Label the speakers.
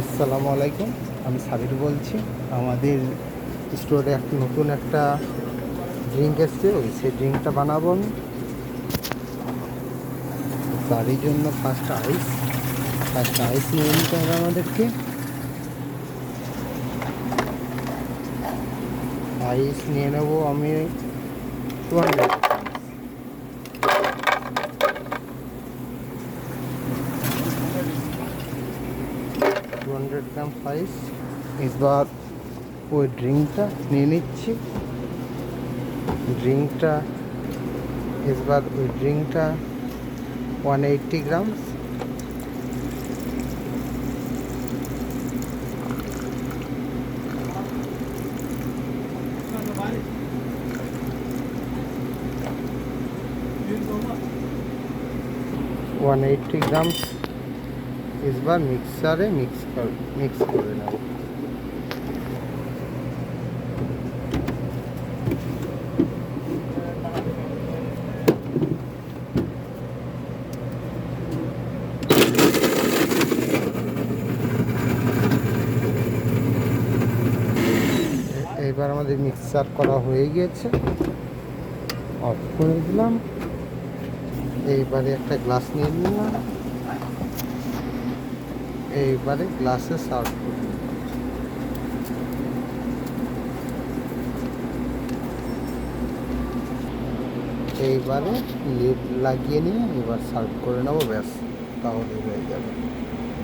Speaker 1: আসসালামু আলাইকুম। আমি সাবির বলছি। আমাদের স্টোরে নতুন একটা ড্রিঙ্ক এসছে, সেই ড্রিঙ্কটা বানাবো আমি। তারই জন্য ফার্স্ট আইস নিয়ে নিতে হবে আমাদেরকে। আইস নিয়ে নেবো আমি 200 গ্রাম আইস। এবার ওই ড্রিঙ্কটা নিয়ে নিচ্ছি। এবার ওই ড্রিঙ্কটা 180 গ্রামস। এবার মিক্সারে মিক্স করে নেব। এবার আমাদের মিক্সার করা হয়ে গিয়েছে, অফ করে দিলাম। এইবারে একটা গ্লাস নিয়ে নিলাম, এইবারে গ্লাসে সার্ভ করব। এইবারে লিড লাগিয়ে নিয়ে এবার সার্ভ করে নেবো, ব্যাস তাহলে হয়ে যাবে।